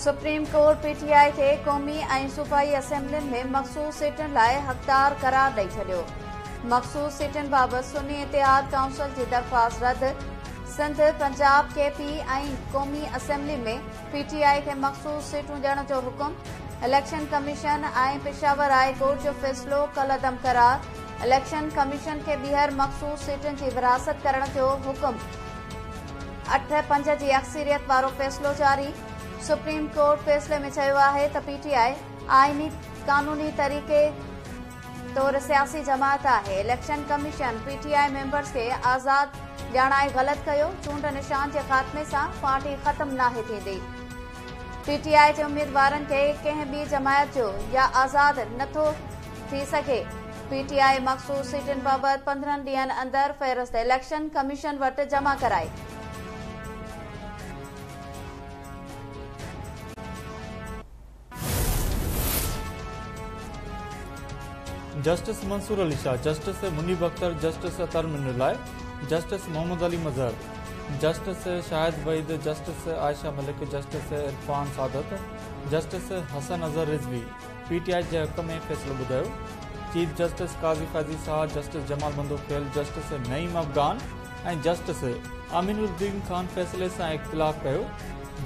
Supreme court PTI खे क़ौमी ऐं सूबाई असेंबलियुनि में मख़सूस सीटुनि लाइ हक़दार करार ॾेई छॾियो। मख़सूस सीटुनि बाबति सुन्नी इतिहाद काउंसिल जी दरख़्वास्त रद्द। सिंध, पंजाब, केपी ऐं क़ौमी असेंबली में पीटीआई खे मख़सूस सीटूं ॾियण जो हुकुम। इलेक्शन कमीशन ऐं पेशावर हाई कोर्ट जो फ़ैसिलो कलअदम करार। इलेक्शन कमीशन खे ॿीहर मख़सूस सीटुनि जी विरासत करण जो हुकुम। 8-5 जी अक्सरियत वारो फ़ैसिलो जारी। सुप्रीम कोर्ट फ़ैसिले में चयो आहे त पीटीआई आईनी क़ानूनी तरीक़े तौर सियासी जमात आहे। इलेक्शन कमीशन पीटीआई मेंबर्स खे आज़ाद ॼाणाए ग़लति कयो। चूंड निशान जे ख़ात्मे सां पार्टी ख़त्म नाहे थींदी। पीटीआई जे उम्मीदवारनि खे कंहिं ॿी जमायत जो या आज़ाद नथो थी सघे। पीटीआई मख़सूस सीटुनि बाबति 15 ॾींहनि अंदरि फ़हिरिस्त इलेक्शन कमीशन वटि जमा कराई। Justice Mansoor Ali Shah, justice Munib Akhtar, justice Athar Minallah, justice Muhammad Ali Mazhar, justice Shahid Waheed, justice Ayesha Malik, justice Irfan Saadat, justice Hasan Azhar Rizvi PTI जे हक़ में फ़ैसिलो ॿुधायो। Chief justice Qazi Faez Isa, justice Jamal Mandokhail, justice Naeem Afghan ऐं जस्टिस अमीनुद्दीन ख़ान फ़ैसिले सां इख़्तिलाफ़ कयो।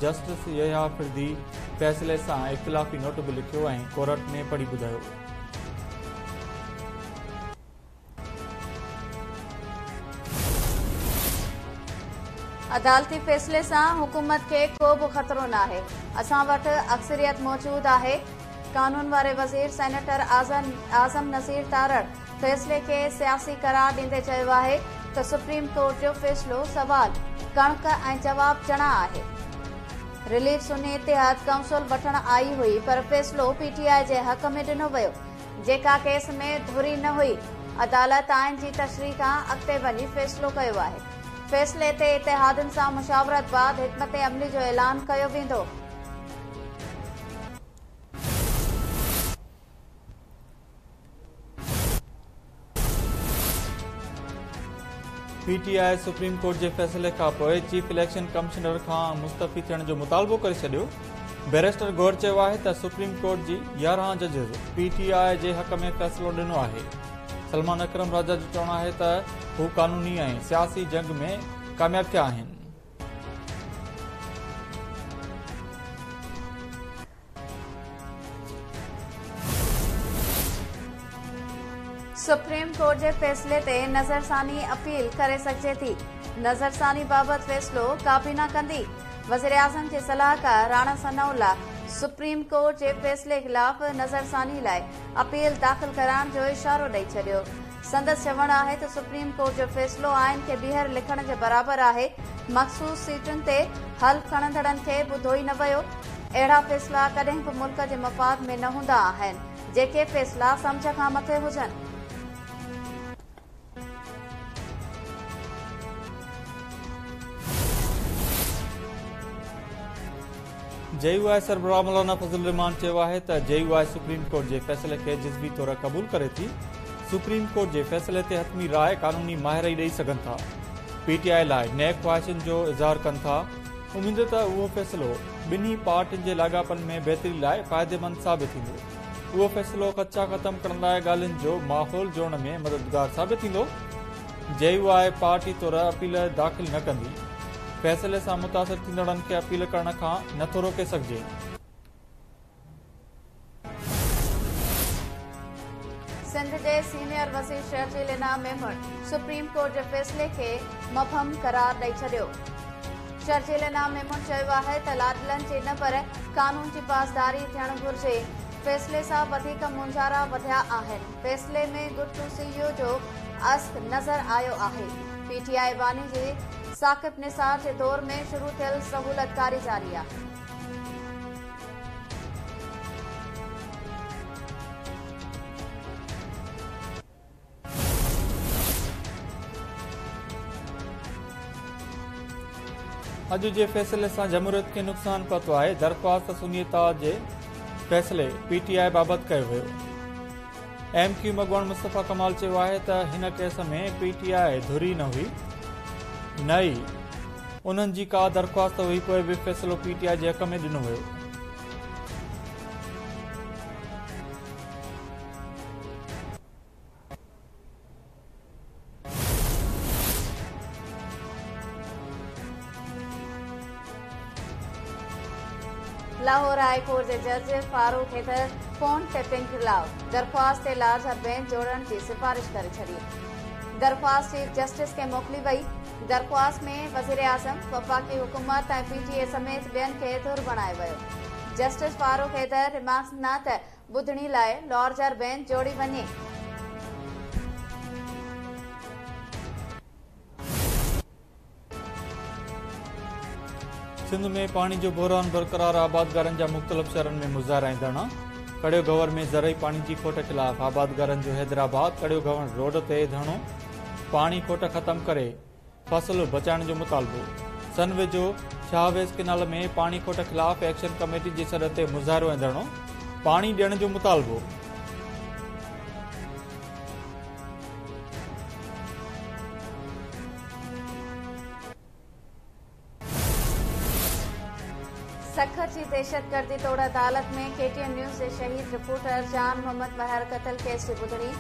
जस्टिस यहया फिरदी फ़ैसिले सां इख़्तिलाफ़ी नोट बि लिखियो ऐं कोर्ट में पढ़ी ॿुधायो। अदालती फ़ैसिले सां हुकूमत खे को बि ख़तरो नाहे। असां वटि अक्सरियत मौजूद आहे। कानून वारे वज़ीर सेनेटर आज़म नज़ीर तारड़ फ़ैसिले खे सियासी करार ॾींदे चयो आहे त सुप्रीम कोर्ट जो फ़ैसिलो सवाल, कणक ऐं जवाब चणा आहे। रिलीफ सुन्नी इतिहाद काउंसिल वठण आई हुई, पर फ़ैसिलो पीटीआई जे हक़ में ॾिनो वियो। जेका केस में धुरी न हुई, अदालत आइन जी तशरीह खां अॻिते वञी फ़ैसिलो कयो आहे। फ़ैसिले ते इतिहादनि सां मुशावरत बाद हिकमत अमली जो ऐलान कयो वेंदो। पीटीआई सुप्रीम कोर्ट जे फ़ैसिले खां पोइ चीफ इलेक्शन कमिश्नर खां मुस्तफ़ी थियण जो मुतालबो करे छॾियो। बैरिस्टर गौर चयो आहे त सुप्रीम कोर्ट जी 11 जजिस पीटीआई जे हक़ में फ़ैसिलो ॾिनो आहे। सलमान अकरम राजा जो चवणु आहे त हू कानूनी ऐं सियासी जंग में कामयाब थिया आहिनि। सुप्रीम कोर्ट जे फ़ैसिले ते नज़रसानी अपील करे सघिजे थी। नज़रसानी बाबति फ़ैसिलो काबीना कंदी। वज़ीर आज़म जे सलाहकार राणा सनाउल्ला सुप्रीम कोर्ट जे फ़ैसिले ख़िलाफ़ नज़रसानी लाइ अपील दाख़िल कराइण जो इशारो ॾेई छॾियो। संदसि चवणु आहे त सुप्रीम कोर्ट जो फ़ैसिलो आइन खे ॿीहर लिखण जे बराबरि आहे। मख़सूस सीटुनि ते हल्फ़ खणंदड़नि खे ॿुधो ई न वियो। अहिड़ा फ़ैसिला कॾहिं बि मुल्क जे मफ़ाद में न हूंदा आहिनि, जेके फ़ैसिला सम्झ खां मथे हुजनि। जेयूआई सरबराह मौलाना फज़ल रहमान चयो आहे त जेयूआई सुप्रीम कोर्ट जे फ़ैसिले खे जज़बी तौर क़बूल करे थी। सुप्रीम कोर्ट जे फ़ैसिले ते हतमी राय कानूनी माहिर ई ॾेई सघनि था। पीटीआई लाइ नेक ख़्वाहिशुनि जो इज़हार कनि था। उमीद त उहो फ़ैसिलो ॿिन्ही पार्टियुनि जे लाॻापनि में बहितरी लाइ फ़ाइदेमंद साबित थींदो। उहो फ़ैसिलो कचा ख़त्म करण लाइ ॻाल्हियुनि जो माहौल जोड़ण में मददगार साबित थींदो। जेयूआई पार्टी तौर अपील दाख़िल न कंदी। फ़ैसिले सां मुतासिर थींदड़नि खे अपील करण खां नथो रोके सघिजे। सिंध जे सीनियर वज़ीर शर्जील इनाम मेमण सुप्रीम कोर्ट जे फ़ैसिले खे मबहम करार ॾेई छॾियो। शर्जील इनाम मेमण चयो आहे त लाडलनि जी न पर कानून जी पासदारी थियणु घुर्जे। फ़ैसिले सां वधीक मुंझारा वधिया आहिनि। फ़ैसिले में गुड टू सी यू जो अस्क नज़र आयो आहे। पीटीआई बानी जी साकिब निसार जे दौर में शुरू थियल सहूलतकारी जारी आहे। अॼु जे फ़ैसिले सां जमहूरियत खे नुक़सान पहुतो आहे। दरख़्वास्त सुन्नी इतिहाद जे फ़ैसिले पीटीआई बाबति कयो वियो। एमक्यू मगवान मुस्तफ़ा कमाल चयो आहे त हिन केस में पीटीआई धुरी न हुई, न ई उन्हनि जी का दरख़्वास्त हुई, पोइ बि फ़ैसिलो पीटीआई जे हक़ में ॾिनो वियो। लाहौर हाई कोर्ट के जज फारूक हैदर फोन टेपिंग खिलाफ दरख्वास्त ते लार्जर बेंच जोड़ण की सिफारिश करे छड़ी। दरख्वास्त चीफ जस्टिस के मोकली वई। दरख्वास्त में वज़ीर आज़म, वफ़ाक़ी हुकूमत ऐं PTA समेत ॿियनि खे धुर बणायो वियो। जस्टिस फारूक हैदर रिमांड ॿुधणी लाइ लार्जर बेंच जोड़ी वञे। सिंध में पानी जो बहरान बरकरार, आबादगारनि जा मुख़्तलिफ़ शहरनि में मुज़ाहिरा ऐं धरना। कड़ियो गवर में ज़रई पानी की खोट ख़िलाफ़ आबादगारनि जो हैदराबाद कड़ियो गवर रोड ते धरणो। पानी खोट ख़त्म करे फसल बचाइण जो मुतालबो। सन वेझो शाहवेज़ केनाल में पानी खोट ख़िलाफ़ एक्शन कमेटी जी सॾ ते मुज़ाहिरो ऐं धरणो। पानी ॾियण जो मुतालबो। सखत की दहशतगर्दी तोड़ अदालत में KTN न्यूज़ के शहीद रिपोर्टर जान मोहम्मद महर कत्ल केस की ॿुधणी।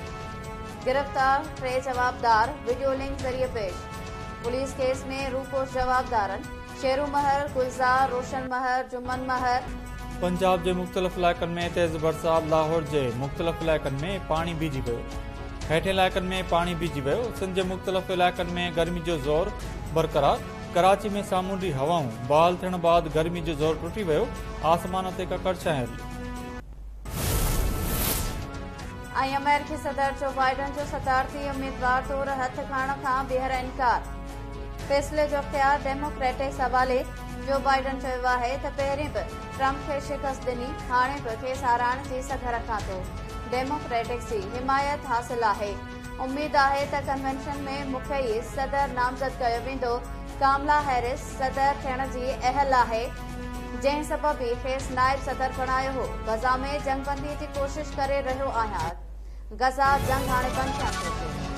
गिरफ्तार 3 जवाबदार वीडियो लिंक जरिए पेश। पुलिस केस में रूपोश जवाबदारन शेरू महर, गुलजार, रोशन महर, जुमन महर। पंजाब के मुख़्तलिफ़ इलाक़नि में तेज़ बरसात। लाहौर के मुख़्तलिफ़ इलाक़नि में पानी बीजी वियो। हेठे इलाक़नि में पानी बीजी वियो। सिंध के मुख़्तलिफ़ इलाक़नि में गर्मी जो ज़ोर बरक़रार। कराची में सामूंडी हवाऊं बहाल थियण बाद गर्मी जो ज़ोर टुटी वियो। आसमान ते ककड़ छायल। अमेरिकी सदर जो बाइडन जो सदारती उम्मीदवार तौर हथ खणण खां ॿीहर इनकार। फैसले जो इख्तियार डेमोक्रेटिक्स हवाले। जो बाइडन चयो आहे त पहिरीं बि ट्रंप खे शिकस्त ॾिनी, हाणे बि खेसि हाराइण जी सघ रखां थो। डेमोक्रेटिक्स जी हिमायत हासिल आहे। उम्मीद आहे त कन्वेंशन में मूंखे ई सदर नामज़द कयो वेंदो। कामला हैरिस सदर थियण जी अहल आहे, जंहिं सबब ई खेसि नाइब सदर बणायो हो। गज़ा में जंगबंदी जी कोशिश करे रहियो आहियां। गज़ा जंग हाणे बंदि थियणु घुरिजे।